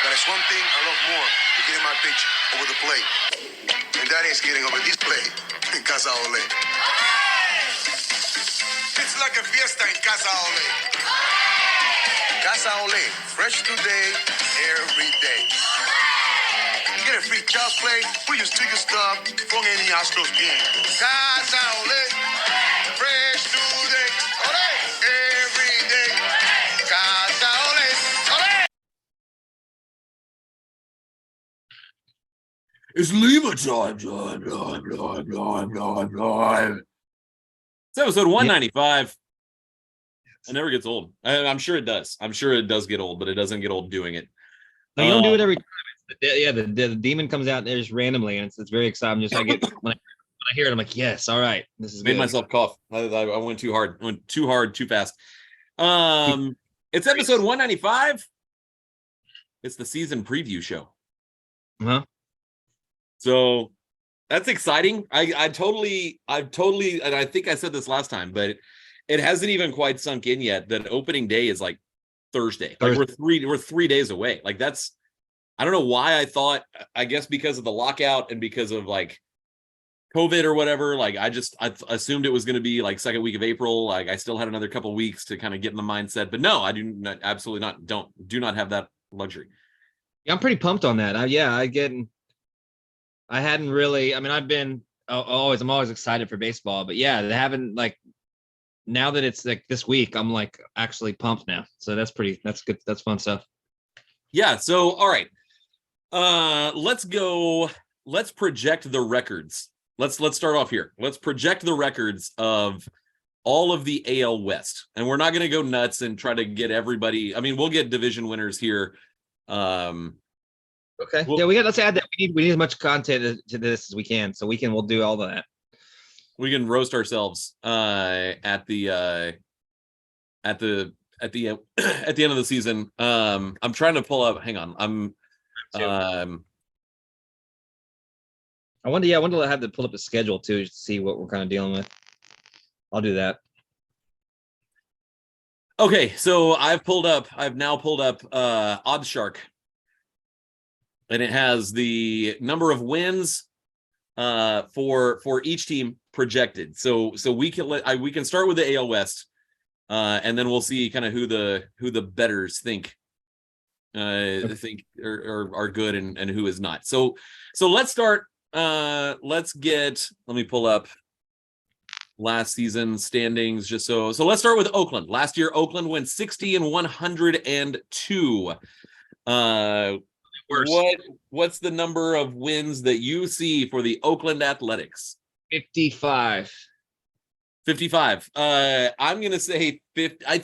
But there's one thing I love more than getting my pitch over the plate, and that is getting over this plate in Casa Ole. It's like a fiesta in Casa Ole. Casa Ole, fresh today, every day. You get a free child's play, put your sticker stuff from any Astros game. Casa Ole, fresh today, ole, every day. Casa Ole, ole. It's Lima time. It's episode 195. It never gets old. I'm sure it does. I'm sure it does get old, but it doesn't get old doing it. No, you don't do it every time. The demon comes out there just randomly, and it's very exciting. Just when I hear it, I'm like, yes, all right, this is made good. Myself cough. I went too hard. I went too hard, too fast. It's episode 195. It's the season preview show. Huh? So that's exciting. I've totally, and I think I said this last time, but it hasn't even quite sunk in yet that opening day is like Thursday. Like we're 3 days away. Like that's, I don't know why I thought, I guess because of the lockout and because of like COVID or whatever, like I assumed it was going to be like second week of April. Like I still had another couple weeks to kind of get in the mindset, but no, I do not, absolutely not, do not have that luxury. Yeah, I'm pretty pumped on that. I hadn't really, I mean, I'm always excited for baseball, but yeah, they haven't like, now that it's like this week, I'm like actually pumped now. So that's good. That's fun stuff. Yeah. So, all right. Let's go. Let's project the records. Let's start off here. Let's project the records of all of the AL West. And we're not going to go nuts and try to get everybody. I mean, we'll get division winners here. Okay. Let's add that. We need as much content to this as we can. So we'll do all of that. We can roast ourselves at the end of the season. I'm trying to pull up. Hang on. I wonder to have to pull up the schedule too to see what we're kind of dealing with. I'll do that. Okay, so I've now pulled up Odds Shark, and it has the number of wins for each team projected. So we can start with the AL West, and then we'll see kind of who the bettors think are good and who is not. So let's start. Let me pull up last season standings just so let's start with Oakland. Last year Oakland went 60-102. What's the number of wins that you see for the Oakland Athletics? 55. 55. I'm gonna say 50. I'm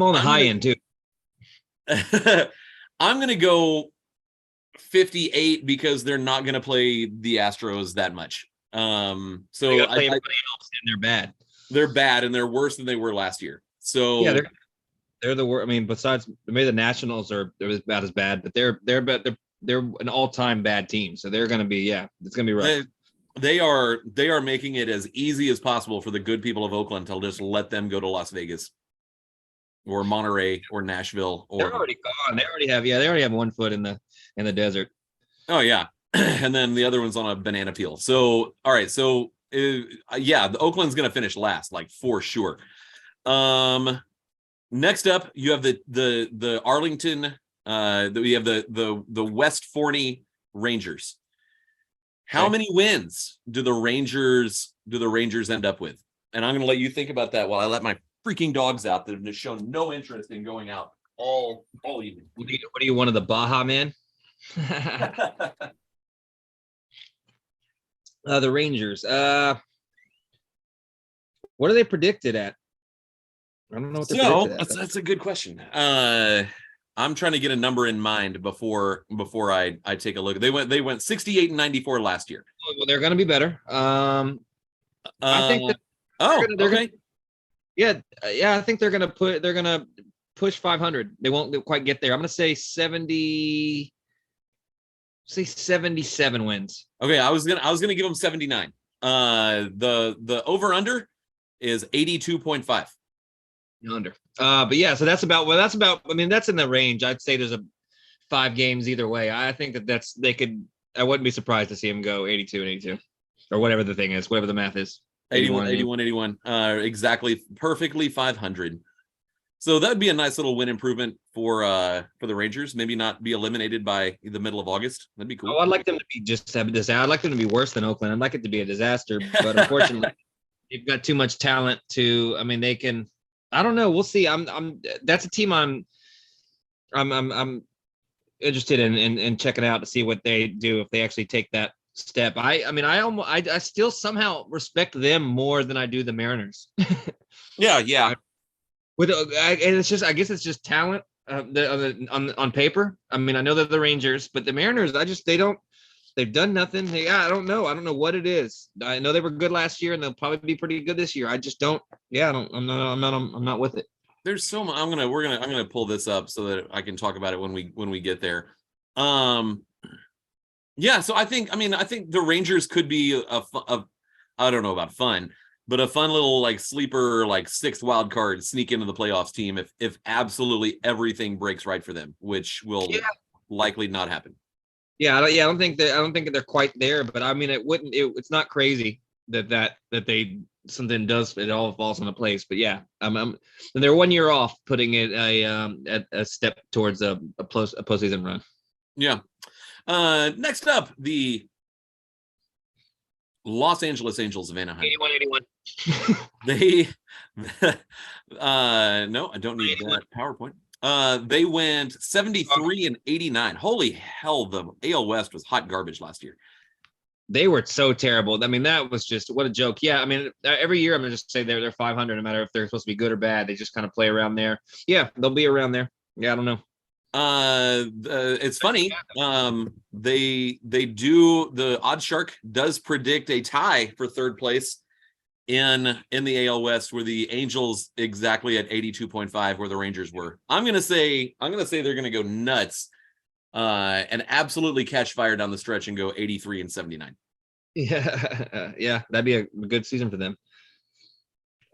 on the high end too. I'm gonna go 58 because they're not gonna play the Astros that much. So everybody else, and they're bad. They're bad and they're worse than they were last year. So yeah, they're the worst. I mean, besides maybe the Nationals are about as bad, but they're an all-time bad team. So they're gonna be it's gonna be rough. They are making it as easy as possible for the good people of Oakland to just let them go to Las Vegas or Monterey or Nashville. Or they're already gone. They already have one foot in the desert. Oh yeah. And then the other one's on a banana peel. So all right, so the Oakland's gonna finish last, like for sure. Next up, you have the Arlington. We have the West Forney Rangers. How many wins do the Rangers end up with? And I'm going to let you think about that while I let my freaking dogs out that have shown no interest in going out all evening. What are you, one of the Baja men? The Rangers. What are they predicted at? I don't know what they're predicted at. That's a good question. I'm trying to get a number in mind before I take a look. They went 68-94 last year. Well, they're going to be better. I think okay. I think they're going to push 500. They won't quite get there. I'm going to say 77 wins. Okay, I was going to give them 79. The over under is 82.5. Under. But yeah, so that's about. I mean, that's in the range. I'd say there's a 5 games either way. I think they could. I wouldn't be surprised to see him go 82 and 82, or whatever the thing is, whatever the math is. 81. Exactly, perfectly 500. So that'd be a nice little win improvement for the Rangers. Maybe not be eliminated by the middle of August. That'd be cool. Oh, I'd like them to be just have this. I'd like them to be worse than Oakland. I'd like it to be a disaster, but unfortunately, they've got too much talent to. I mean, they can. I don't know. We'll see. That's a team I'm interested in checking out to see what they do if they actually take that step. I still somehow respect them more than I do the Mariners. Yeah. And it's just, I guess it's just talent on paper. I mean, I know they're the Rangers, but the Mariners, they've done nothing. I don't know what it is. I know they were good last year and they'll probably be pretty good this year. I just don't, I'm not with it. There's so much. I'm gonna pull this up so that I can talk about it when we get there. So I think the Rangers could be I don't know about fun, but a fun little like sleeper, like 6th wild card sneak into the playoffs team if absolutely everything breaks right for them, which will likely not happen. I don't think they're quite there, but I mean, it's not crazy that they something does, it all falls into place. But yeah, and they're 1 year off putting it a step towards a postseason run. Yeah. Next up, the Los Angeles Angels of Anaheim. 81. They no, I don't need that PowerPoint. They went 73 and 89. Holy hell, the AL West was hot garbage last year. They were so terrible. I mean, that was just what a joke. Yeah, I mean, every year I'm gonna just say they're 500, no matter if they're supposed to be good or bad. They just kind of play around there. Yeah, they'll be around there. Yeah, I don't know. It's funny. They do, the Odd Shark does predict a tie for 3rd place in the AL West, where the Angels exactly at 82.5 where the Rangers were. I'm gonna say they're gonna go nuts. And absolutely catch fire down the stretch and go 83 and 79. Yeah, that'd be a good season for them.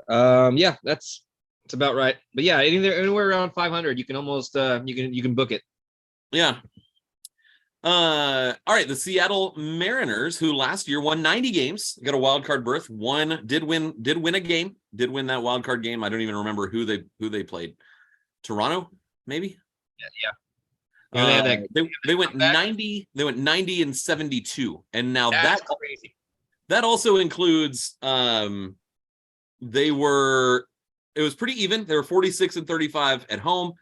Yeah, that's about right. But yeah, anywhere around 500, you can almost you can book it. Yeah. All right, the Seattle Mariners, who last year won 90 games, got a wild card berth. Did win that wild card game. I don't even remember who they played. Toronto, maybe. Yeah. They went 90. They went 90 and 72, and now that's crazy. That also includes. It was pretty even. They were 46 and 35 at home.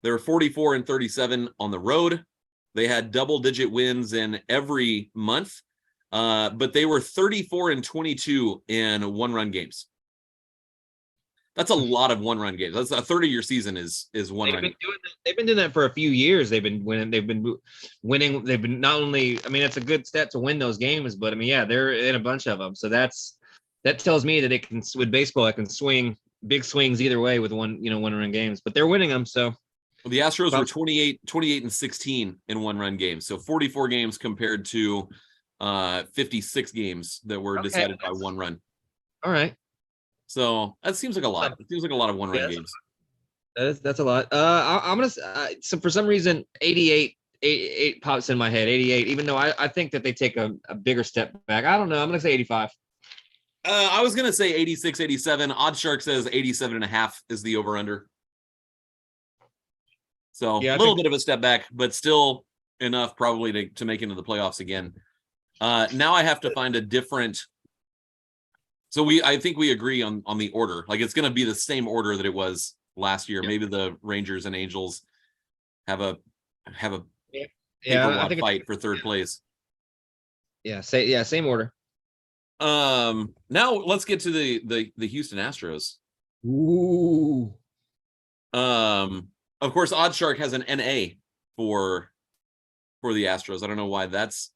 They were 44 and 37 on the road. They had double-digit wins in every month, but they were 34 and 22 in one-run games. That's a lot of one-run games. That's a third of your season is one-run. They've been doing that for a few years. They've been winning. They've been not only. I mean, it's a good stat to win those games, but I mean, yeah, they're in a bunch of them. So that tells me that it can, with baseball, it can swing big swings either way with one-run games. But they're winning them. So well, the Astros were 28 and 16 in one-run games. So 44 games compared to 56 games that were decided by one run. All right. So that seems like a lot. It seems like a lot of one-run games. That's a lot. I'm gonna. So for some reason, 88 pops in my head. 88. Even though I think that they take a bigger step back. I don't know. I'm gonna say 85. I was gonna say 86, 87. Odd Shark says 87 and a half is the over/under. So a little bit of a step back, but still enough probably to make into the playoffs again. Now I have to find a different. So I think we agree on the order. Like it's going to be the same order that it was last year. Yep. Maybe the Rangers and Angels have a fight for third place. Yeah, same order. Now let's get to the Houston Astros. Ooh. Of course, Odd Shark has an NA for the Astros. I don't know why that's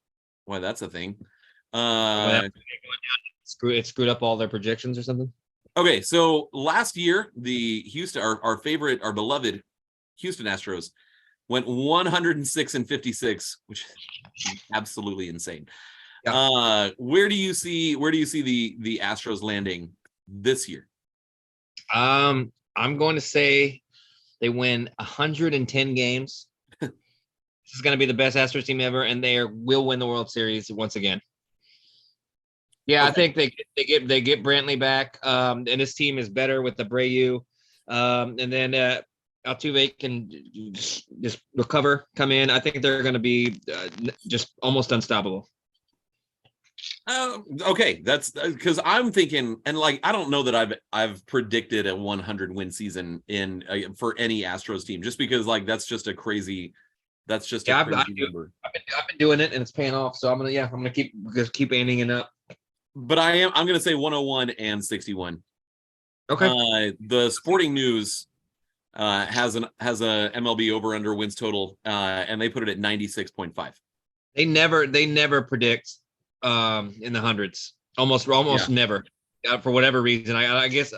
a thing. It screwed up all their projections or something. Okay, so last year the Houston, our beloved Houston Astros, went 106 and 56, which is absolutely insane. Yeah. Where do you see the Astros landing this year? I'm going to say they win 110 games. This is going to be the best Astros team ever, and will win the World Series once again. Yeah, Okay. I think they get Brantley back, and his team is better with Abreu, and then Altuve can just recover, come in. I think they're going to be just almost unstoppable. Okay, that's because I'm thinking, and like I don't know that I've predicted a 100 win season in for any Astros team, just because like that's just a crazy number. I've been doing it, and it's paying off. So I'm gonna keep aiming it up. But I'm gonna say 101 and 61. Okay. The Sporting News has a MLB over under wins total, and they put it at 96.5. They never predict in the hundreds. Almost never. For whatever reason. I guess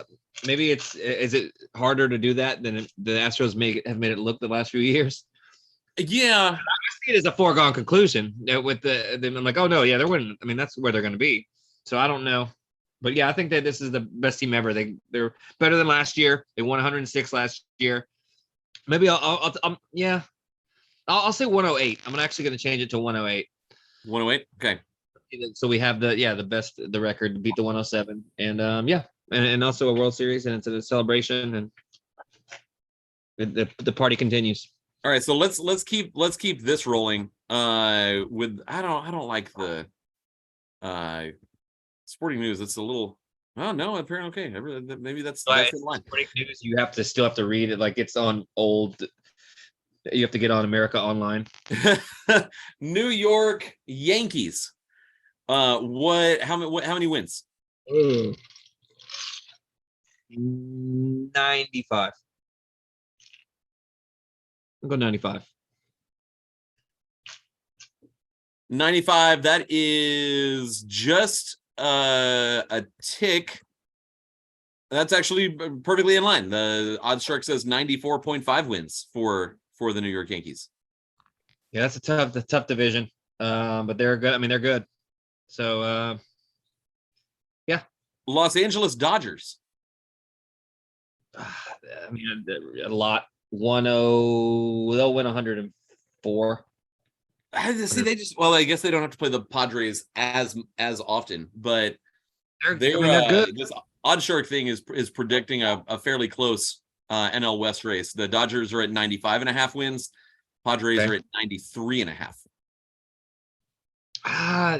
maybe is it harder to do that than the Astros have made it look the last few years? Yeah. I see it as a foregone conclusion with I'm like, oh no, yeah, they're winning. I mean, that's where they're gonna be. So I don't know. But yeah, I think that this is the best team ever. They're better than last year. They won 106 last year. Maybe I'll say 108. I'm actually going to change it to 108. 108. Okay. So we have the record to beat the 107, and and also a World Series, and it's a celebration, and the party continues. All right, so let's keep this rolling. With I don't like the Sporting News. It's a little. Oh no, apparently okay. Maybe that's in line. Sporting News. You still have to read it like it's on old. You have to get on America Online. New York Yankees. How many wins? 95. I'll go 95. 95. That is just a tick. That's actually perfectly in line. The odds shark says 94.5 wins for the New York Yankees. Yeah, that's a tough division. But they're good. I mean, they're good. So yeah. Los Angeles Dodgers. I mean, a lot. 10. They'll win 104. I see. I guess they don't have to play the Padres as often, but they're good. This odd shark thing is predicting a fairly close NL West race. The Dodgers are at 95.5 wins. Padres are at 93.5.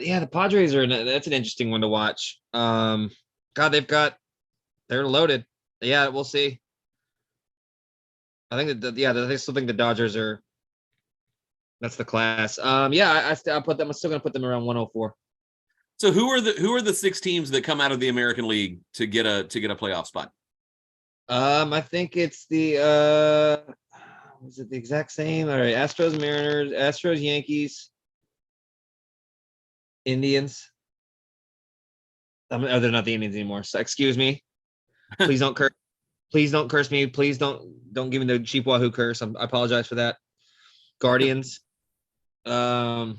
Yeah, the Padres that's an interesting one to watch. God, they're loaded. Yeah, we'll see. I think I still think the Dodgers are. That's the class. I still going to put them around 104. So who are the 6 teams that come out of the American League to get a playoff spot? I think it's the was it the exact same? All right, Astros, Mariners, Astros, Yankees, Indians. They're not the Indians anymore. So excuse me. Please don't curse. Please don't curse me. Please don't give me the cheap Wahoo curse. I apologize for that. Guardians. What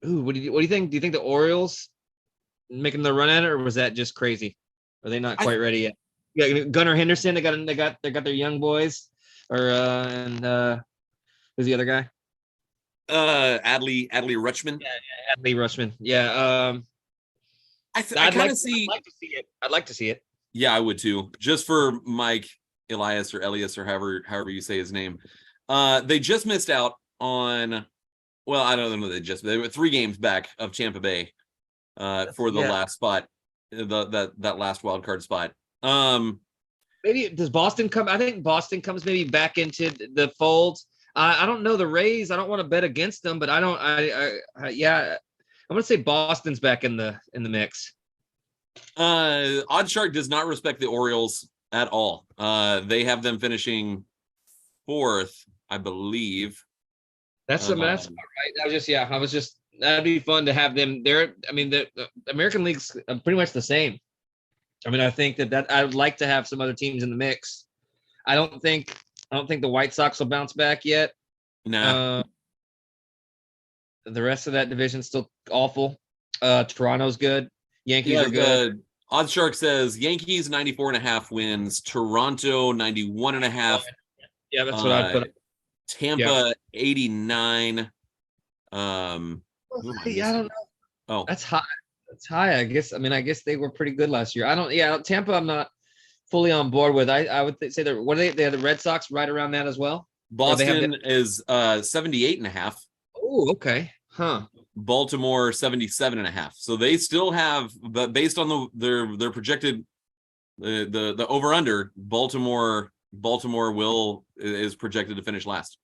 do you think? Do you think the Orioles making the run at it, or was that just crazy? Are they not quite ready yet? Yeah, Gunnar Henderson. They got their young boys, or who's the other guy? Adley Rutschman. Yeah, Adley Rutschman. Yeah. I'd like to see it. I'd like to see it. Yeah, I would too. Just for Mike Elias or Elias or however you say his name. They just missed out on. Well, I don't know. They were 3 games back of Tampa Bay for the last spot, that last wild card spot. Maybe does Boston come? I think Boston comes maybe back into the fold. I don't know the Rays. I don't want to bet against them, but I'm gonna say Boston's back in the mix. Oddshark does not respect the Orioles at all. They have them finishing 4th, I believe. That's about right. I was just that'd be fun to have them there. I mean, the American League's pretty much the same. I mean, I think that I would like to have some other teams in the mix. I don't think the White Sox will bounce back yet. No. The rest of that division's still awful. Toronto's good. Yankees are good. Oddshark says Yankees 94.5 wins, Toronto 91.5, Yeah, that's what I'd put. Tampa 89. Who am I I missing? don't know. Oh, That's high. That's high. I guess. I mean, I guess they were pretty good last year. I don't. Yeah, Tampa. I'm not fully on board with. I would say that. What are they? They have the Red Sox right around that as well. Boston is 78.5. Oh, okay. Huh. Baltimore 77.5. So they still have, but based on their projected the over under, Baltimore is projected to finish last.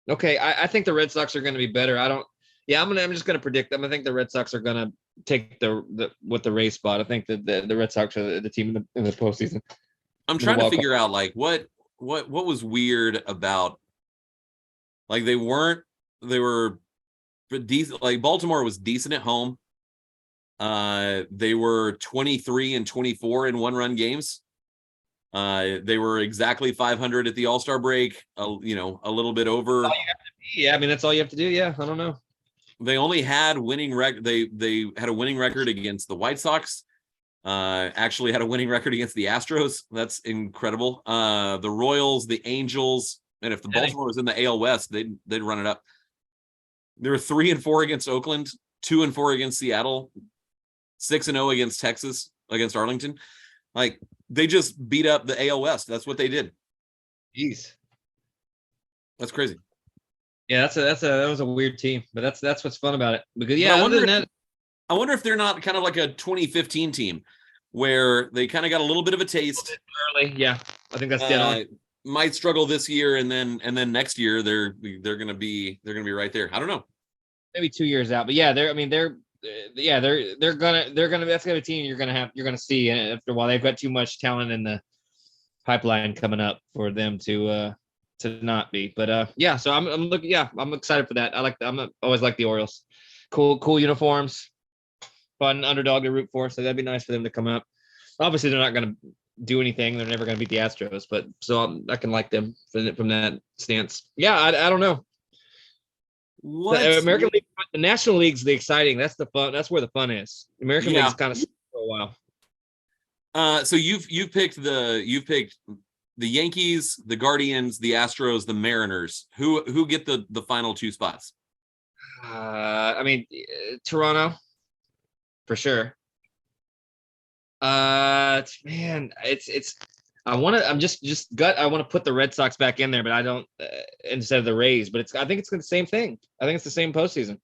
Okay, I think the Red Sox are going to be better. I don't. Yeah, I'm just going to predict them. I think the Red Sox are going to take the Rays spot. I think that the Red Sox are the team in the postseason. I'm trying to figure out like what was weird about, like they were decent. Like Baltimore was decent at home. They were 23 and 24 in one-run games. They were exactly 500 at the All-Star break. A little bit over. Yeah, I mean that's all you have to do. Yeah, I don't know. They only had winning record. They had a winning record against the White Sox. Actually had a winning record against the Astros. That's incredible. The Royals, the Angels, and if the Baltimore was in the AL West, they'd run it up. They were 3-4 against Oakland, 2-4 against Seattle, 6-0 against Texas, against Arlington. Like they just beat up the AL West. That's what they did. Jeez, that's crazy. Yeah, that was a weird team, but that's what's fun about it. Because I wonder if they're not kind of like a 2015 team where they kind of got a little bit of a taste early. Yeah, I think that's dead on. Might struggle this year, and then next year they're gonna be right there. I don't know. Maybe 2 years out, but yeah, they're gonna that's gonna be a team you're gonna see after a while. They've got too much talent in the pipeline coming up for them to not be. But yeah, so I'm looking. Yeah, I'm excited for that. I always like the Orioles. Cool uniforms, fun underdog to root for. So that'd be nice for them to come up. Obviously, they're not gonna do anything. They're never gonna beat the Astros, but so I can like them from that stance. Yeah, I don't know. The American League, the National League's the exciting. That's the fun. That's where the fun is. American League's kind of for a while. So you've picked the Yankees, the Guardians, the Astros, the Mariners. Who get the final two spots? I mean, Toronto, for sure. Man, it's. I want to put the Red Sox back in there, but I don't instead of the Rays. But I think it's the same thing. I think it's the same postseason.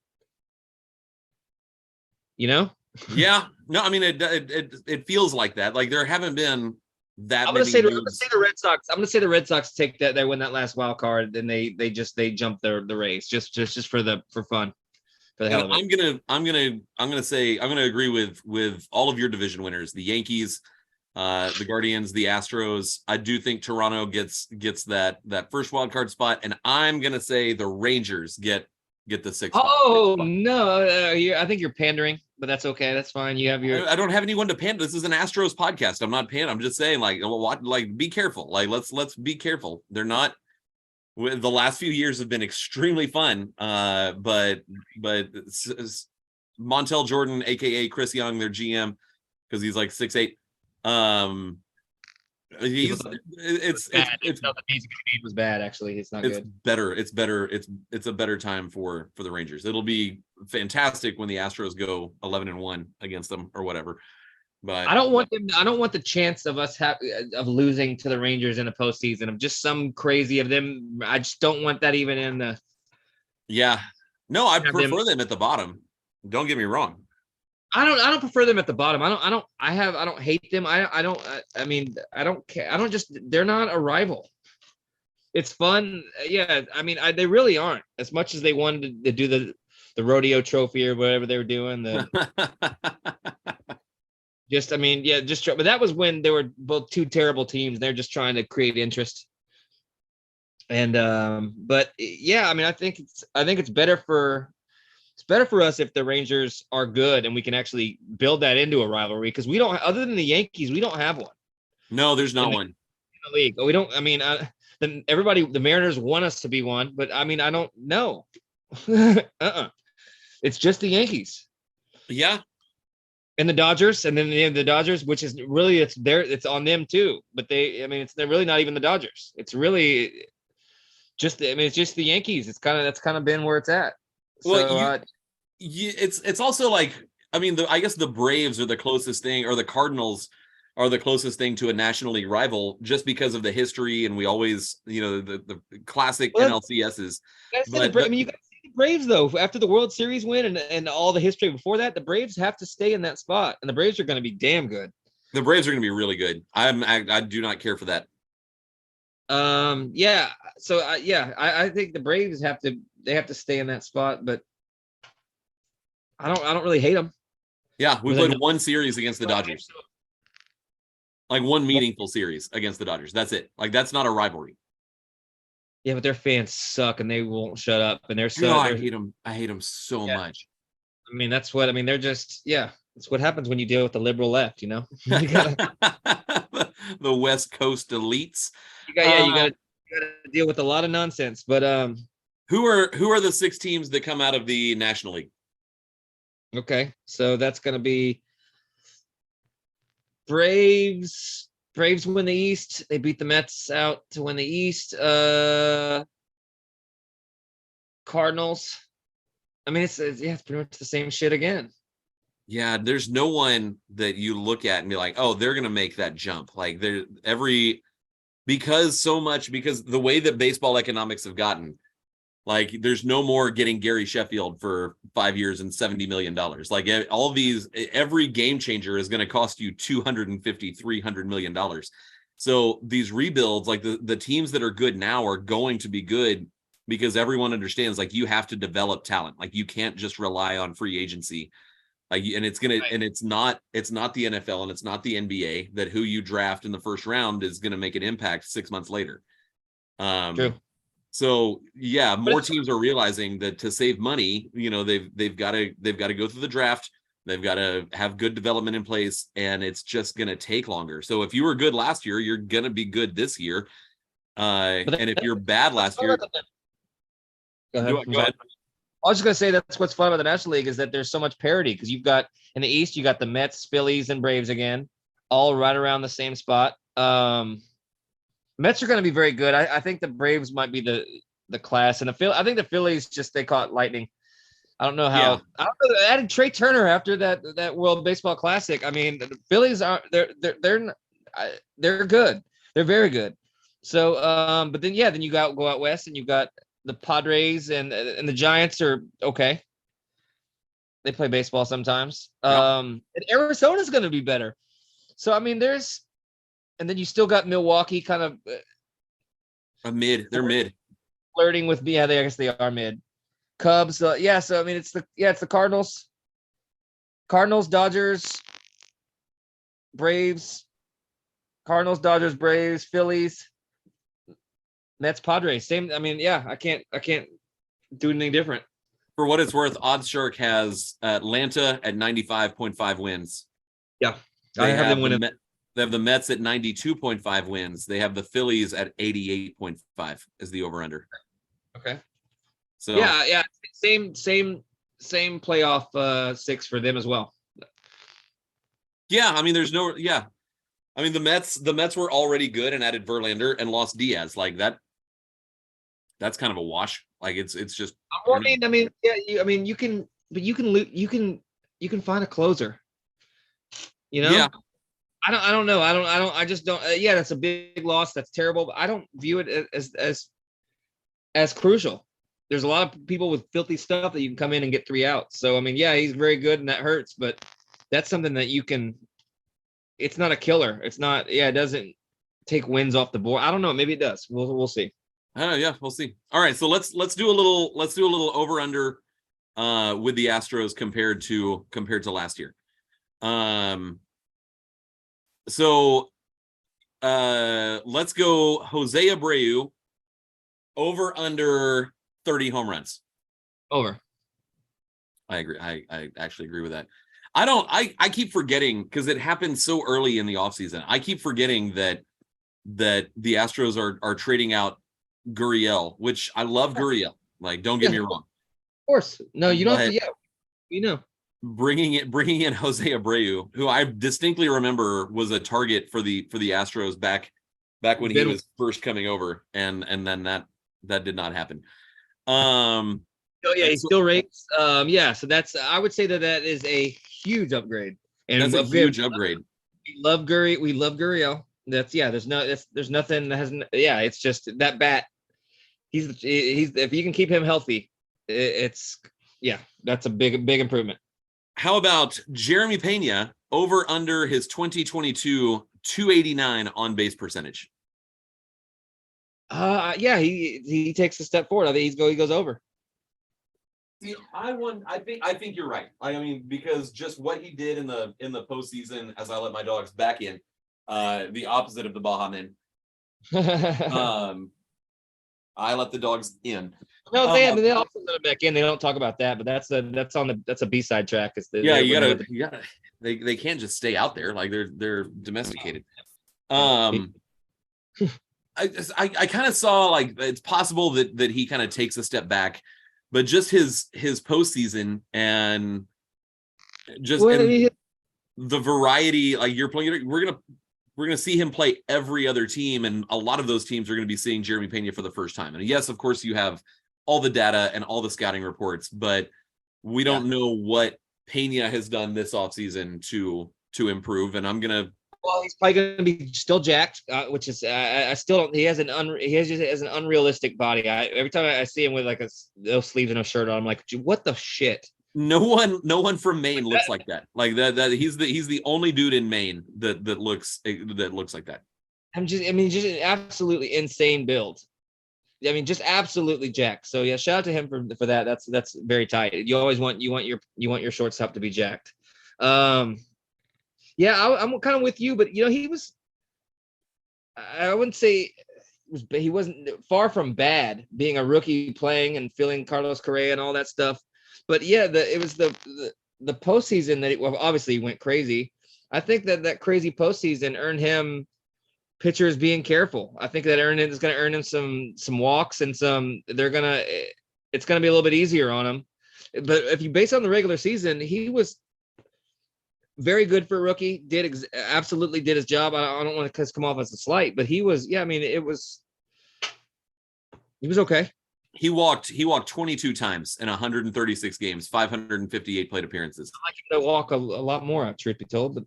You know? Yeah. No, I mean it feels like that. Like there haven't been that. I'm gonna say the Red Sox. I'm gonna say the Red Sox take that. They win that last wild card, and they jump the Rays just for fun. For the hell of it. I'm gonna agree with all of your division winners. The Yankees, the Guardians, the Astros. I do think Toronto gets that first wild card spot, and I'm gonna say the Rangers get the sixth. Oh no, I think you're pandering, but that's okay. That's fine. You have your. I don't have anyone to pander. This is an Astros podcast. I'm not pandering. I'm just saying, be careful. Like let's be careful. They're not. The last few years have been extremely fun. But Montel Jordan, aka Chris Young, their GM, because he's like 6'8". It's the music was bad. Actually, it's not good. Better. It's better. It's a better time for the Rangers. It'll be fantastic when the Astros go 11-1 against them or whatever. But I don't want the chance of us of losing to the Rangers in a postseason of just some crazy of them. I just don't want that even in the. Yeah, no, I prefer them at the bottom. Don't get me wrong. I don't prefer them at the bottom. I don't hate them. I don't care. They're not a rival. It's fun. Yeah. I mean, they really aren't as much as they wanted to do the rodeo trophy or whatever they were doing. But that was when they were both two terrible teams. They're just trying to create interest. And, but yeah, I mean, I think it's better for us if the Rangers are good and we can actually build that into a rivalry because we don't, other than the Yankees, we don't have one. No, there's not one in the league. We don't. I mean, the Mariners want us to be one, but I mean, I don't know. It's just the Yankees. Yeah. And the Dodgers, and then the Dodgers, which is really it's on them too. But they're really not even the Dodgers. It's really it's just the Yankees. That's kind of been where it's at. Well, So it's also like, I mean, I guess the Braves are the closest thing, or the Cardinals are the closest thing to a National League rival, just because of the history, and we always, the classic NLCSs. You got the Braves though. After the World Series win and all the history before that, the Braves have to stay in that spot, and the Braves are going to be damn good. The Braves are going to be really good. I do not care for that. Yeah. So I think the Braves have to stay in that spot, but I don't really hate them. Yeah, we played one series against the Dodgers. Like one meaningful series against the Dodgers. That's it. Like, that's not a rivalry. Yeah, but their fans suck and they won't shut up. And they're so. I hate them. I hate them so much. I mean, they're just, that's what happens when you deal with the liberal left, you know? The West Coast elites. You got to deal with a lot of nonsense. But who are the 6 teams that come out of the National League? Okay, so that's going to be Braves. Braves win the East. They beat the Mets out to win the East. Cardinals. I mean, it's pretty much the same shit again. Yeah, there's no one that you look at and be like, oh, they're gonna make that jump. Like, because the way that baseball economics have gotten, like, there's no more getting Gary Sheffield for 5 years and $70 million. Like, every game changer is going to cost you $250-300 million. So these rebuilds, like the teams that are good now are going to be good because everyone understands, like, you have to develop talent. Like, you can't just rely on free agency. Like, and it's not the NFL and it's not the NBA that who you draft in the first round is going to make an impact 6 months later. True. So yeah, more teams are realizing that to save money, they've got to go through the draft. They've got to have good development in place, and it's just going to take longer. So if you were good last year, you're going to be good this year. And if you're bad last year, go ahead. I was just going to say that's what's fun about the National League is that there's so much parity because you've got in the East, you got the Mets, Phillies, and Braves again, all right around the same spot. Mets are going to be very good. I think the Braves might be the class, and I think the Phillies they caught lightning. I don't know how. Yeah. I don't know. They added Trey Turner after that World Baseball Classic. I mean, the Phillies they're good. They're very good. So, but then then you go out west, and you got the Padres and the Giants are okay. They play baseball sometimes. Yeah. And Arizona's going to be better. So I mean, and then you still got Milwaukee kind of a mid. They're mid. Flirting with I guess they are mid. Cubs. So I mean it's the Cardinals. Cardinals, Dodgers, Braves. Cardinals, Dodgers, Braves, Phillies, Mets, Padres. Same. I mean, I can't do anything different. For what it's worth, OddsShark has Atlanta at 95.5 wins. Yeah. I have them winning. They have the Mets at 92.5 wins. They have the Phillies at 88.5 as the over-under. Okay. So same playoff 6 for them as well. Yeah, I mean, I mean, the Mets were already good and added Verlander and lost Diaz. Like that. That's kind of a wash. Like it's just. You can find a closer. You know. Yeah. I don't know. I just don't. That's a big loss. That's terrible. But I don't view it as crucial. There's a lot of people with filthy stuff that you can come in and get 3 outs. So I mean, he's very good and that hurts, but that's something that you can. It's not a killer. It's not. It doesn't take wins off the board. I don't know. Maybe it does. We'll see. We'll see. All right, so let's do a little over under with the Astros compared to last year. So let's go Jose Abreu over under 30 home runs. Over. I agree. I actually agree with that. I keep forgetting because it happened so early in the offseason. I keep forgetting that the Astros are trading out Gurriel, which I love Gurriel. Like, don't get me wrong. Of course. No, you don't have to. Yeah, we know. bringing in Jose Abreu, who I distinctly remember was a target for the Astros back when he was first coming over, and then that did not happen. Oh yeah, he still rates. Yeah, so that's I would say that is a huge upgrade. And that's a huge upgrade. We love Gurriel. We love Gurriel. There's nothing that hasn't. Yeah, it's just that bat. He's if you can keep him healthy, it's that's a big improvement. How about Jeremy Pena over under his 2022 289 on base percentage? Yeah, he takes a step forward. I think he goes over. See, I think you're right. I mean, because just what he did in the postseason, as I let my dogs back in, the opposite of the Baja Men. I let the dogs in. No, they also let them back in. They don't talk about that, but that's a B-side track. You gotta. They can't just stay out there like they're domesticated. I kind of saw like it's possible that he kind of takes a step back, but just his postseason and just the variety, like you're playing, we're gonna see him play every other team, and a lot of those teams are gonna be seeing Jeremy Pena for the first time. And yes, of course, you have all the data and all the scouting reports, but we don't know what Pena has done this offseason to improve. And well, he's probably going to be still jacked, which is I still don't. He has an unrealistic body. Every time I see him with like those sleeves and a shirt on, I'm like, what the shit? No one from Maine looks like that. Like that he's the only dude in Maine that looks like that. Just an absolutely insane build. I mean, just absolutely jacked. So yeah, shout out to him for that. That's very tight. You always want your shortstop to be jacked. I'm kind of with you, but he was. I wouldn't say he wasn't far from bad being a rookie playing and feeling Carlos Correa and all that stuff. But yeah, it was the postseason that obviously went crazy. I think that crazy postseason earned him pitchers being careful. I think that is going to earn him some walks and it's going to be a little bit easier on him. But if you base on the regular season, he was very good for a rookie. Absolutely did his job. I don't want to come off as a slight, but he was. Yeah, I mean, he was okay. He walked 22 times in 136 games, 558 plate appearances. I like him to walk a lot more, truth be told, but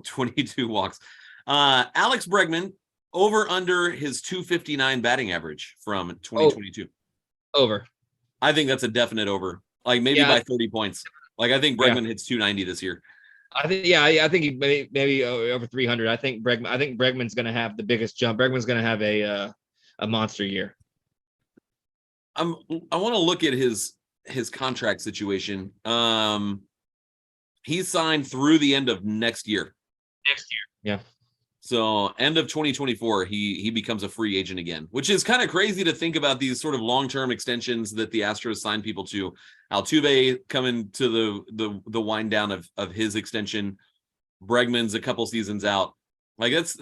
22 walks. Alex Bregman over under his 259 batting average from 2022. Over. I think that's a definite over. Like maybe by 30 points. Like I think Bregman hits 290 this year. I think he maybe over 300. I think Bregman's going to have the biggest jump. Bregman's going to have a monster year. I want to look at his contract situation. He's signed through the end of next year. Yeah. So end of 2024, he becomes a free agent again, which is kind of crazy to think about these sort of long-term extensions that the Astros sign people to. Altuve coming to the wind down of his extension. Bregman's a couple seasons out. Like it's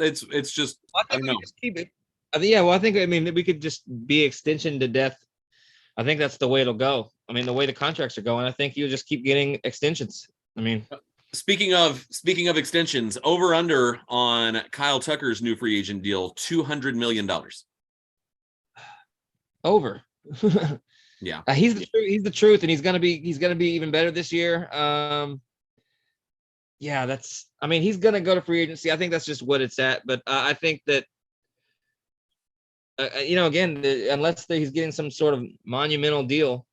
just I don't know. Just keep it. We could just be extension to death. I think that's the way it'll go. I mean, the way the contracts are going, I think you'll just keep getting extensions. I mean, speaking of extensions, over under on Kyle Tucker's new free agent deal, $200 million. Over. Yeah. He's the truth, and he's gonna be even better this year. He's gonna go to free agency. I think that's just what it's at. But I think that unless he's getting some sort of monumental deal,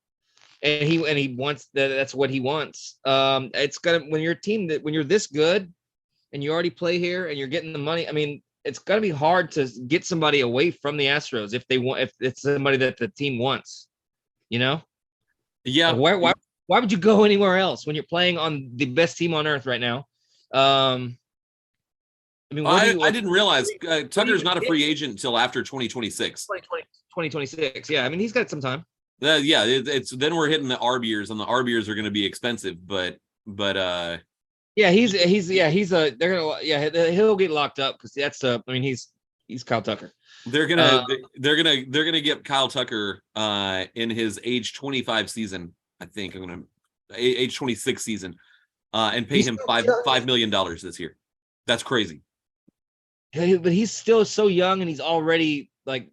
and he wants that's what he wants. It's gonna when you're this good, and you already play here, and you're getting the money. I mean, it's gonna be hard to get somebody away from the Astros if it's somebody that the team wants. Yeah. Why would you go anywhere else when you're playing on the best team on earth right now? I didn't realize Tucker's not a free agent until after 2026. 2026. Yeah. I mean, he's got some time. It's then we're hitting the ARB years, and the ARB years are going to be expensive, but he'll get locked up because he's Kyle Tucker. They're gonna get Kyle Tucker in his age 25 season. I think I'm gonna age 26 season, and pay He's him still $5 million this year. That's crazy. but he's still so young, and he's already like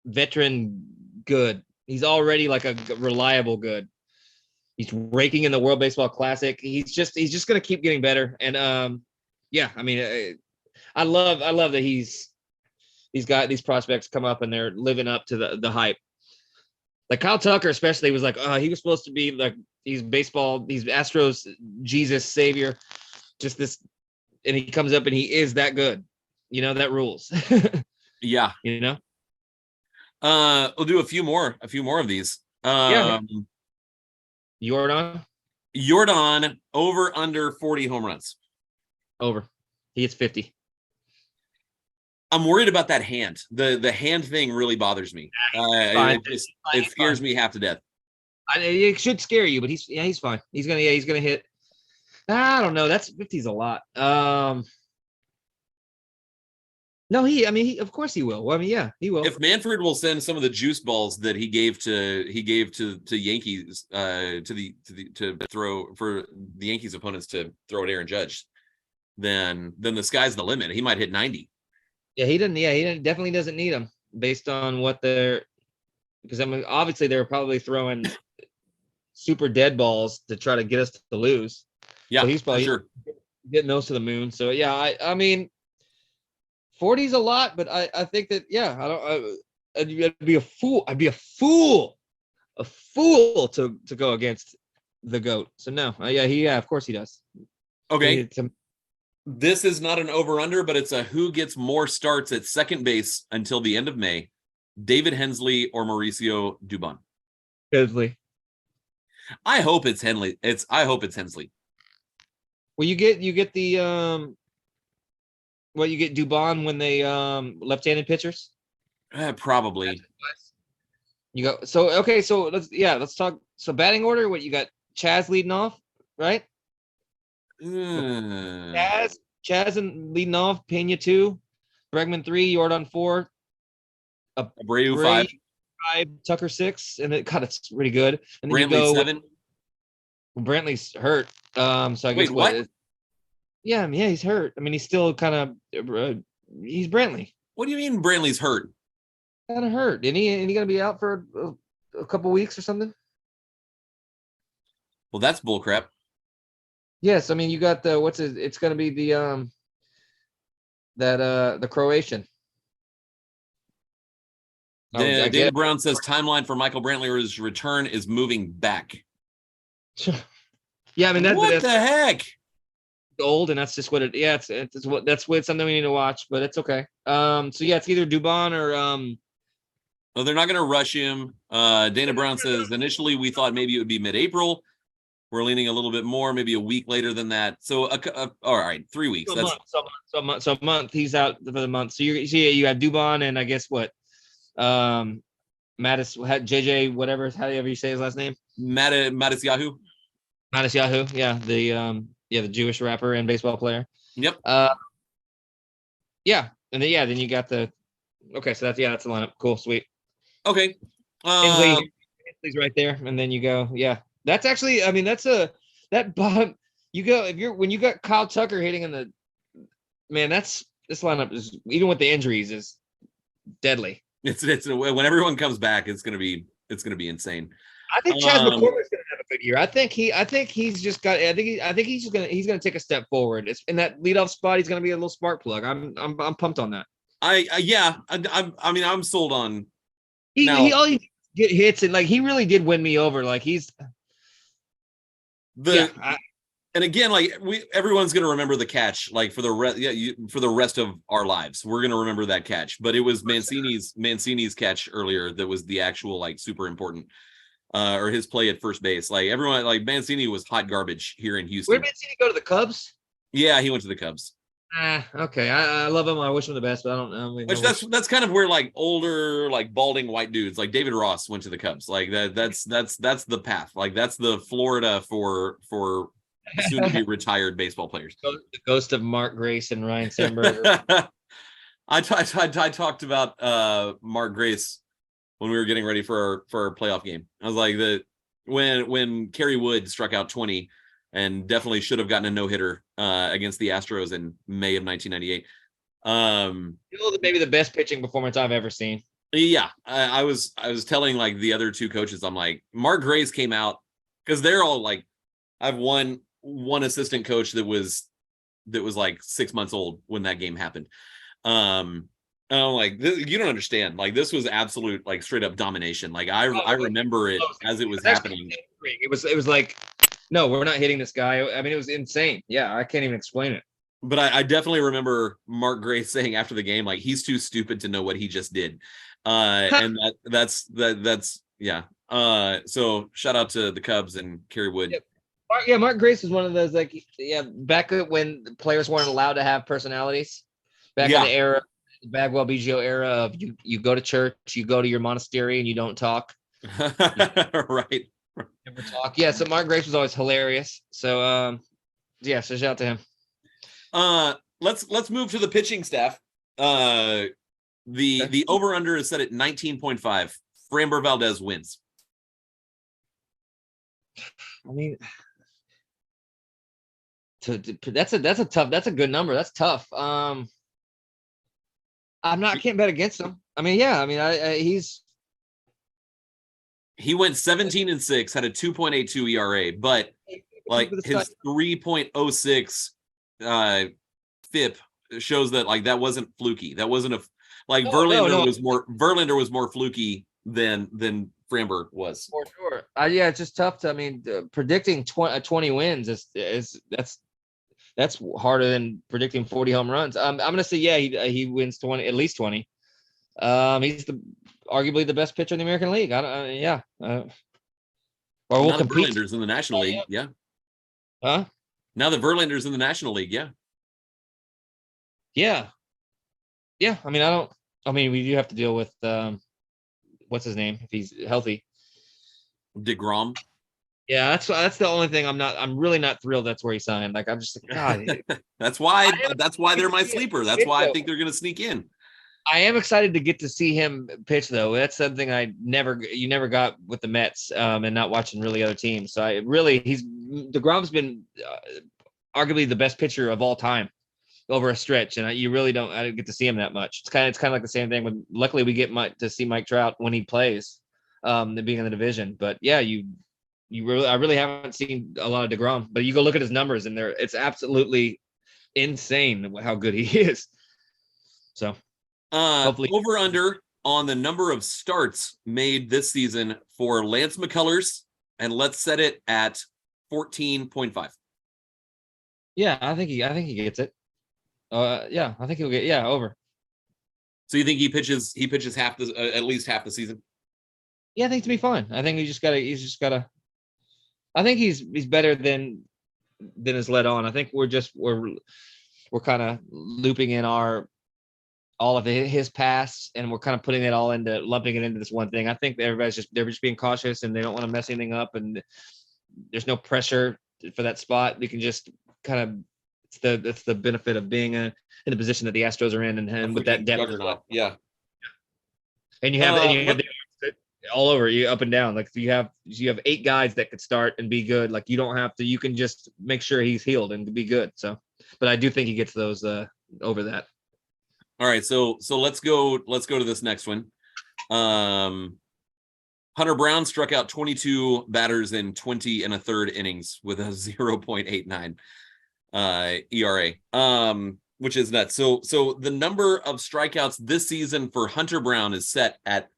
veteran good. He's already like a reliable good. He's raking in the World Baseball Classic. He's just going to keep getting better. And yeah, I mean, I love that he's got these prospects come up and they're living up to the hype. Like Kyle Tucker, especially, was like, he was supposed to be like he's Astros Jesus savior, just this, and he comes up and he is that good. You know, that rules. Yeah. You know. We'll do a few more of these. Yeah. Jordan over under 40 home runs. Over. He hits 50. I'm worried about that hand. The hand thing really bothers me. It scares me half to death. It should scare you, but he's fine. He's gonna hit. I don't know. That's 50 is a lot. No, of course he will. Well, I mean, yeah, he will. If Manfred will send some of the juice balls that he gave to Yankees to throw for the Yankees opponents to throw at Aaron Judge, then the sky's the limit. He might hit 90. Yeah, he definitely doesn't need them based on what because I mean, obviously they're probably throwing super dead balls to try to get us to lose. Yeah, so he's probably getting those to the moon. So yeah, I mean, 40 is a lot, but I think that, yeah, I'd be a fool. I'd be a fool to go against the GOAT. So no, of course he does. Okay. This is not an over-under, but it's a who gets more starts at second base until the end of May, David Hensley or Mauricio Dubon. Hensley. I hope it's Hensley. I hope it's Hensley. Well, you get the you get Dubon when they left-handed pitchers? Probably. You go so let's talk. So batting order, what you got? Chaz leading off, right? Chaz and leading off, Pena 2, Bregman 3, Jordan 4, Abreu 5, Tucker 6, and it's pretty good. And then Brantley you go 7. Brantley's hurt. So I guess what? Yeah, he's hurt. I mean, he's still kind of he's Brantley. What do you mean Brantley's hurt? Kind of hurt. And he gonna be out for a couple weeks or something? Well, that's bullcrap. Yes, I mean you got it's gonna be the the Croatian. David Brown says timeline for Michael Brantley's return is moving back. Yeah, I mean what the heck? Old, and that's just what it. Yeah, it's something we need to watch, but it's okay. So yeah, it's either Dubon or Well, they're not going to rush him. Dana Brown says initially we thought maybe it would be mid-April. We're leaning a little bit more, maybe a week later than that. So, all right, 3 weeks. So a month. He's out for the month. So you have Dubon and I guess what, Mattis, JJ, whatever, however you say his last name. Mattis Yahoo. Yeah, the Jewish rapper and baseball player. Yep. Yeah, and then you got the. Okay, so that's the lineup. Cool, sweet. Okay. Hensley's right there, and then you go. Yeah, that's actually. I mean, that bottom. You go when you got Kyle Tucker hitting in the. Man, this lineup is, even with the injuries, is deadly. It's when everyone comes back, it's gonna be insane. I think Chaz McCormick's gonna have a good year. I think he's just got. I think he's gonna take a step forward. It's in that leadoff spot. He's gonna be a little spark plug. I'm pumped on that. I'm sold on. He always get hits, and like he really did win me over. Like and again, like everyone's gonna remember the catch, like for the rest of our lives. We're gonna remember that catch. But it was Mancini's catch earlier that was the actual like super important. Or his play at first base. Like everyone, like Mancini was hot garbage here in Houston. Where did Mancini go, to the Cubs? Yeah, he went to the Cubs. Okay. I love him. I wish him the best, but I don't know. That's kind of where like older, like balding white dudes, like David Ross went to the Cubs. Like that's the path. Like that's the Florida for soon to be retired baseball players. The ghost of Mark Grace and Ryan Sandberg. I talked about Mark Grace when we were getting ready for our playoff game. I was like, when Kerry Wood struck out 20 and definitely should have gotten a no-hitter against the Astros in May of 1998. Maybe the best pitching performance I've ever seen. Yeah, I was telling like the other two coaches, I'm like, Mark Grace came out because they're all like, I've one assistant coach that was like 6 months old when that game happened. And I'm like, you don't understand. Like, this was absolute, like, straight up domination. Like, I remember it as it was happening. It was like, no, we're not hitting this guy. I mean, it was insane. Yeah, I can't even explain it. But I definitely remember Mark Grace saying after the game, like, he's too stupid to know what he just did. And that's yeah. So shout out to the Cubs and Kerry Wood. Yep. Mark Grace was one of those, like, back when players weren't allowed to have personalities, back in the era, Bagwell BGO era of you go to church, you go to your monastery, and you don't talk. Right. Never talk. Yeah, so Mark Grace was always hilarious. So so shout out to him. Let's move to the pitching staff. The over-under is set at 19.5. Framber Valdez wins. I mean, that's a good number. That's tough. I can't bet against him. I mean, yeah. I mean, he went 17-6, had a 2.82 ERA, but like his 3.06 FIP shows that like that wasn't fluky. That wasn't Verlander was more fluky than Framber was. For sure. Yeah, it's just tough to. I mean, predicting 20 wins is that's harder than predicting 40 home runs. I'm gonna say he wins 20, at least 20. He's arguably the best pitcher in the American League. Or we'll compete. Verlander's in the National League, yeah. Huh? Now that Verlander's in the National League, yeah. Yeah. Yeah. I mean, we do have to deal with what's his name if he's healthy. DeGrom. Yeah, that's the only thing I'm really not thrilled that's where he signed. Like, I'm just like, God. That's why they're my sleeper. That's why I think they're gonna sneak in. I am excited to get to see him pitch, though. That's something you never got with the Mets, and not watching really other teams. So DeGrom's been arguably the best pitcher of all time over a stretch, and I didn't get to see him that much. It's kind of like the same thing with. Luckily, we get to see Mike Trout when he plays, being in the division. But yeah, I really haven't seen a lot of DeGrom. But you go look at his numbers, and it's absolutely insane how good he is. So. Hopefully. Over under on the number of starts made this season for Lance McCullers, and let's set it at 14.5. Yeah, I think he gets it. I think he'll get over. So you think he pitches at least half the season? Yeah, I think to be fine. I think he's just gotta. I think he's better than is led on. I think we're kind of looping in all of his past, and we're kind of lumping it into this one thing. I think they're just being cautious, and they don't want to mess anything up, and there's no pressure for that spot. We can just kind of, it's the benefit of being in the position that the Astros are in, and with that depth. Yeah. And you have the all over you, up and down. Like, if you have 8 guys that could start and be good, like, you don't have to, you can just make sure he's healed and be good. So, but I do think he gets those over that. All right, so let's go to this next one. Hunter Brown struck out 22 batters in 20 1/3 innings with a 0.89 ERA, which is nuts. So the number of strikeouts this season for Hunter Brown is set at.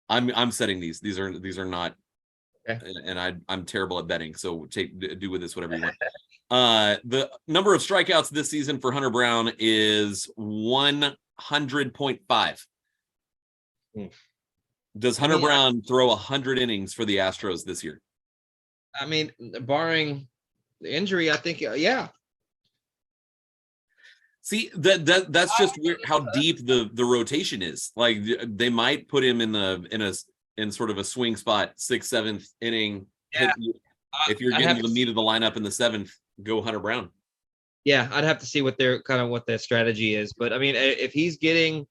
I'm setting these. These are not, okay. And I'm terrible at betting. So do with this whatever you want. The number of strikeouts this season for Hunter Brown is 100.5. Does Hunter Brown throw 100 innings for the Astros this year? I mean, barring the injury, I think, yeah. See, that's just weird how deep the rotation is. Like, they might put him in sort of a swing spot, 6th, 7th inning. Yeah. If you're getting the meat of the lineup in the 7th, go Hunter Brown. Yeah, I'd have to see what their strategy is. But I mean, if he's getting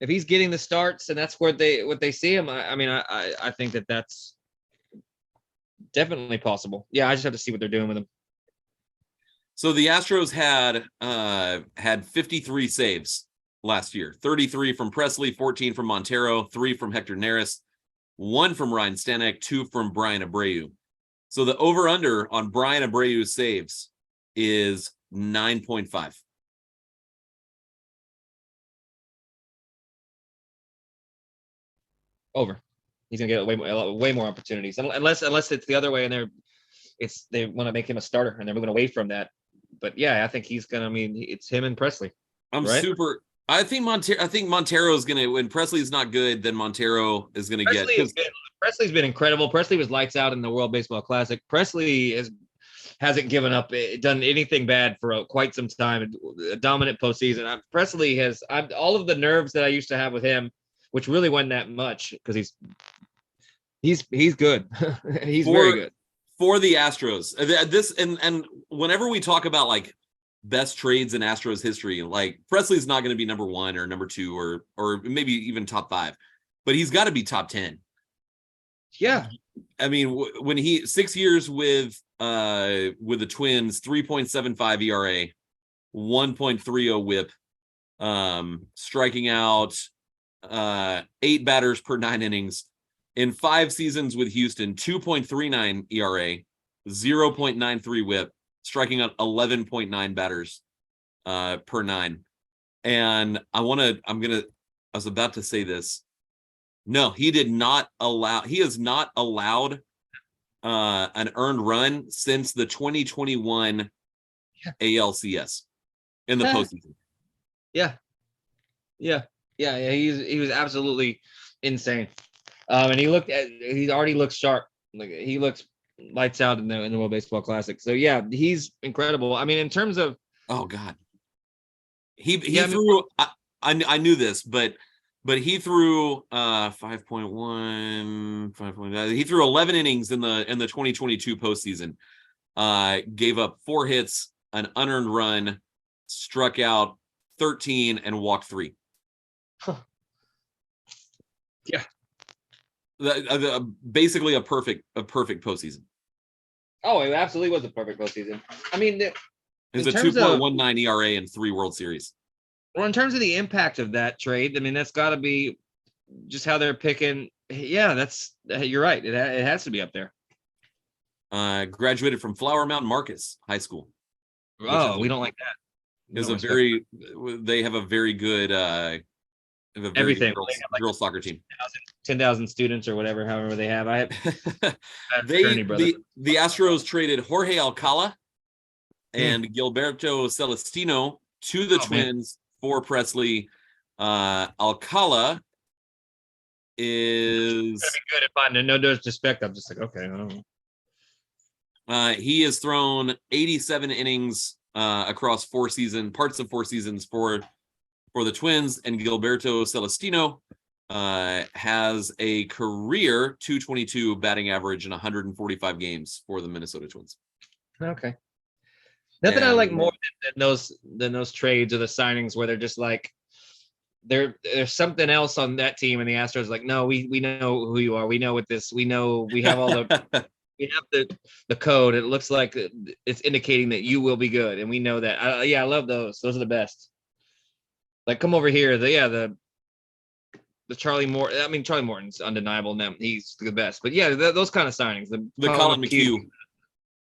the starts, and that's where they see him, I think that's Definitely possible. Yeah, I just have to see what they're doing with him. So the Astros had 53 saves last year. 33 from Presley, 14 from Montero, 3 from Hector Neris, 1 from Ryan Stanek, 2 from Brian Abreu. So the over-under on Brian Abreu's saves is 9.5. Over. He's gonna get way more opportunities, unless it's the other way and they want to make him a starter and they're moving away from that. But yeah, I think he's gonna. I mean, it's him and Presley. I think Montero is gonna. When Presley's not good, then Montero is gonna get. Presley's been incredible. Presley was lights out in the World Baseball Classic. Presley hasn't given up, done anything bad for quite some time. A dominant postseason. Presley has all of the nerves that I used to have with him, which really wasn't that much because he's good. He's very good for the Astros. This and whenever we talk about like best trades in Astros history, like Presley's not going to be number 1 or number 2 or maybe even top 5, but he's got to be top 10. Yeah, I mean, when he 6 years with the Twins, 3.75 ERA, 1.30 WHIP, striking out 8 batters per 9 innings. In 5 seasons with Houston, 2.39 ERA, 0.93 WHIP, striking out 11.9 batters per 9. And I was about to say this. No, he has not allowed an earned run since the 2021 ALCS in the postseason. Yeah. He was absolutely insane. And he already looks sharp. Like he looks lights out in the World Baseball Classic. So yeah, he's incredible. I mean, in terms of he threw. I knew this, but he threw 5.1. He threw 11 innings in the 2022 postseason. Gave up 4 hits, an unearned run, struck out 13, and walked 3. Huh. Yeah. Basically a perfect postseason. Oh, it absolutely was a perfect postseason. I mean, it's a 2.19 ERA and 3 World Series. Well, in terms of the impact of that trade, I mean, that's got to be just how they're picking. Yeah, you're right. It has to be up there. Graduated from Flower Mountain Marcus High School. Oh, we don't like that. They have a very good everything. Girls soccer team. 10,000 students or whatever, however they have. The Astros traded Jorge Alcala and Gilberto Celestino to the Twins for Presley. Alcala is gonna be good at finding. No disrespect. I'm just like, okay, I don't know. He has thrown 87 innings across parts of 4 seasons for the Twins, and Gilberto Celestino has a career 222 batting average in 145 games for the Minnesota Twins. Okay. Nothing I like more than those trades or the signings where they're just like there's something else on that team and the Astros like, no, we know who you are. We know what this. We know we have all the we have the code. It looks like it's indicating that you will be good, and we know that. I love those. Those are the best. Like, come over here. The Charlie Morton. I mean, Charlie Morton's undeniable. Now he's the best. But yeah, those kind of signings. The Colin McHugh.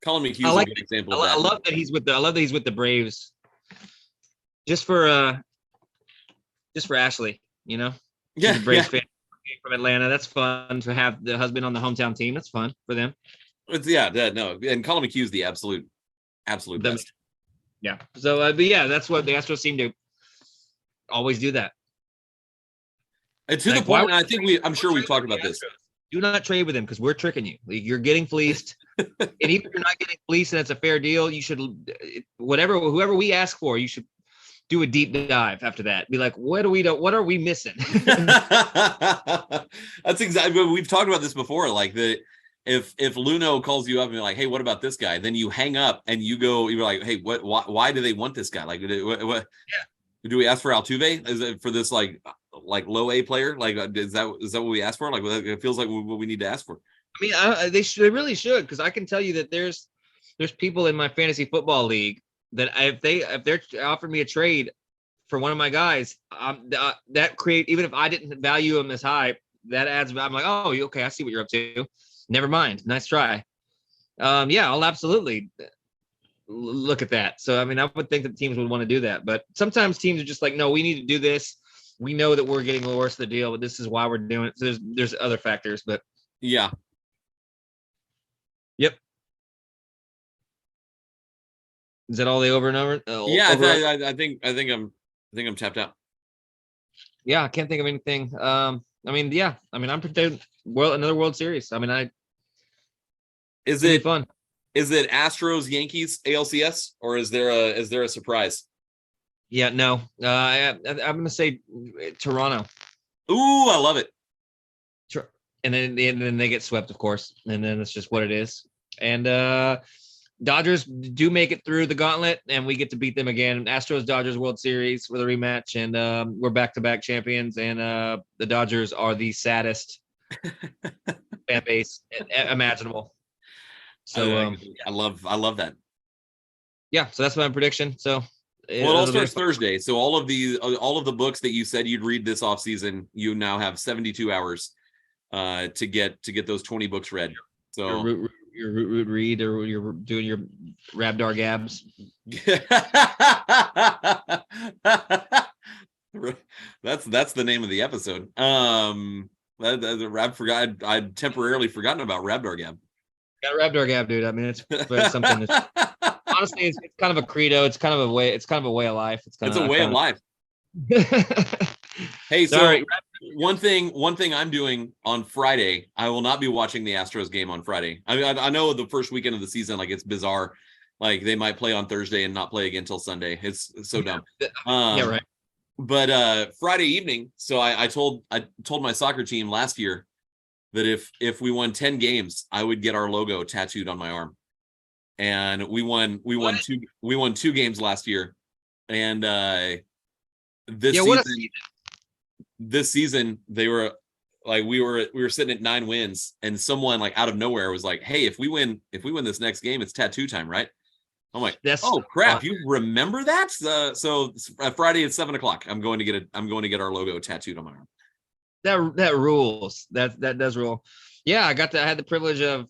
Colin McHugh is a good example of that. I love that he's with the Braves. Just for Ashley, you know. Yeah. The Braves fan from Atlanta. That's fun to have the husband on the hometown team. That's fun for them. And Colin McHugh is the absolute best. Yeah. So, but yeah, that's what the Astros seem to always do that. And to the point, I think I'm sure we've talked about this. Do not trade with him because we're tricking you. You're getting fleeced. And even if you're not getting fleeced and it's a fair deal, you should, whoever we ask for, you should do a deep dive after that. Be like, what are we missing? That's exactly, we've talked about this before. Like if Luno calls you up and you're like, hey, what about this guy? Then you hang up and you're like, hey, why do they want this guy? Like, what? Yeah. Do we ask for Altuve? Is it for this like low A player? Like, is that what we asked for? Like, it feels like what we need to ask for. I mean, they really should, because I can tell you that there's people in my fantasy football league that if they're offered me a trade for one of my guys, that create, even if I didn't value him as high, that adds. I'm like, oh, okay, I see what you're up to. Never mind, nice try. Yeah, I'll absolutely look at that. So I mean, I would think that teams would want to do that, but sometimes teams are just like, no, we need to do this. We know that we're getting the worst of the deal, but this is why we're doing it. So there's other factors, but Yeah. yep. Is that all the over and over? Yeah, Over? I think I'm tapped out. Yeah, I can't think of anything. I mean, yeah, I mean, I'm predicting another World Series. I mean, Is it'll be it fun. is it Astros Yankees ALCS, or is there a surprise? Yeah, no, I'm gonna say Toronto. Ooh, I love it. And then they get swept, of course, and then it's just what it is. And Dodgers do make it through the gauntlet, and we get to beat them again. Astros Dodgers World Series with a rematch, and we're back-to-back champions. And the Dodgers are the saddest fan base imaginable. So I love that. yeah, so that's my prediction. So Well, it all starts Thursday. So all of the books that you said you'd read this off season, you now have 72 hours to get those 20 books read. So your root read, or you're doing your Rabdar Gabs. That's the name of the episode. I'd temporarily forgotten about Rabdar Gab. Got Rabdar Gab, dude. I mean, it's something. Honestly, it's kind of a credo. It's kind of a way. It's kind of a way of life. It's a way of life. Hey, so sorry. one thing I'm doing on Friday, I will not be watching the Astros game on Friday. I know the first weekend of the season, like, it's bizarre. Like, they might play on Thursday and not play again until Sunday. It's so dumb. Yeah, right. But Friday evening, so I told my soccer team last year that if we won 10 games, I would get our logo tattooed on my arm. And we won two games last year. And this season they were like, we were sitting at 9 wins, and someone, like, out of nowhere was like, hey, if we win this next game, it's tattoo time, right? I'm like, oh crap, you remember that? So Friday at 7:00, I'm going to get our logo tattooed on my arm. That rules. That does rule. Yeah, I had the privilege of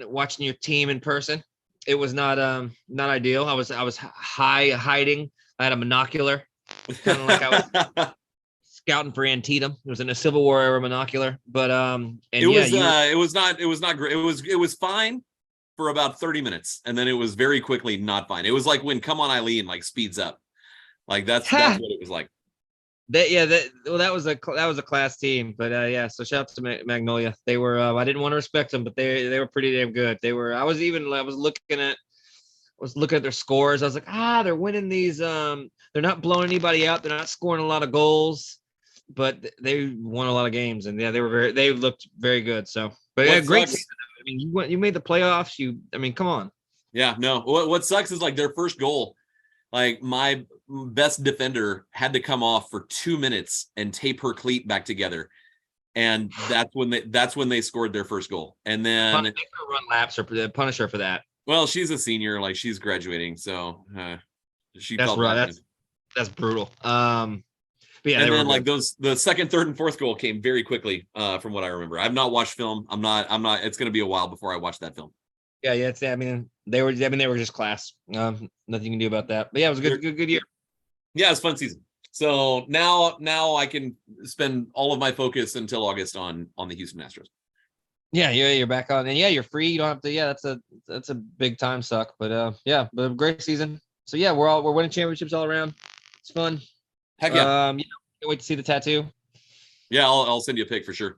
watching your team in person. It was not ideal. I was hiding. I had a monocular, kind of like I was scouting for Antietam. It was in a Civil War era monocular, but it was not great. It was fine for about 30 minutes, and then it was very quickly not fine. It was like when Come On Eileen, like, speeds up. Like, that's what it was like. That was a class team, but yeah. So shout out to Magnolia. They were. I didn't want to respect them, but they were pretty damn good. They were. I was looking at their scores. I was like, they're winning these. They're not blowing anybody out. They're not scoring a lot of goals, but they won a lot of games. And yeah, they looked very good. So, but yeah, great season. I mean, you made the playoffs. I mean, come on. Yeah, no. What sucks is, like, their first goal, like, my best defender had to come off for 2 minutes and tape her cleat back together, and that's when they scored their first goal. And then run laps or punish her for that. Well, she's a senior, like, she's graduating, so she. That's right. That's brutal. But yeah, and then, like, the second, third, and fourth goal came very quickly, from what I remember. I've not watched film. I'm not. It's going to be a while before I watch that film. Yeah. I mean, they were just class. Nothing you can do about that. But yeah, it was a good year. Yeah, it's a fun season. So now I can spend all of my focus until August on the Houston Astros. Yeah, you're back on, and yeah, you're free. You don't have to. Yeah, that's a big time suck. But yeah, but a great season. So yeah, we're winning championships all around. It's fun. Heck yeah. Can't wait to see the tattoo. Yeah, I'll send you a pic for sure.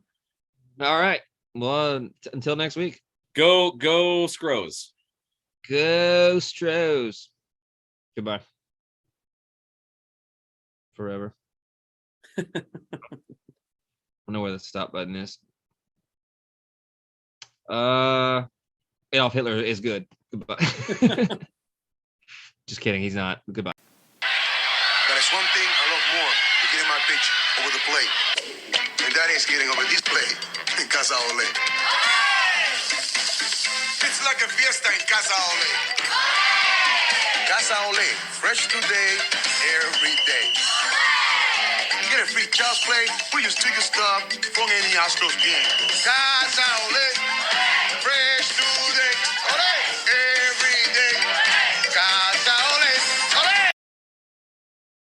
All right. Well, until next week. Go Scros. Go Stros. Goodbye. Forever. I don't know where the stop button is. Adolf Hitler is good. Goodbye. Just kidding. He's not. Goodbye. But it's one thing I love more than getting my pitch over the plate, and that is getting over this plate. en Casa Ole. It's like a fiesta in Casa Ole. Casa Ole, fresh today, every day. Get a free child's play. Put your sticker stuff from any Astros game. Casa Ole.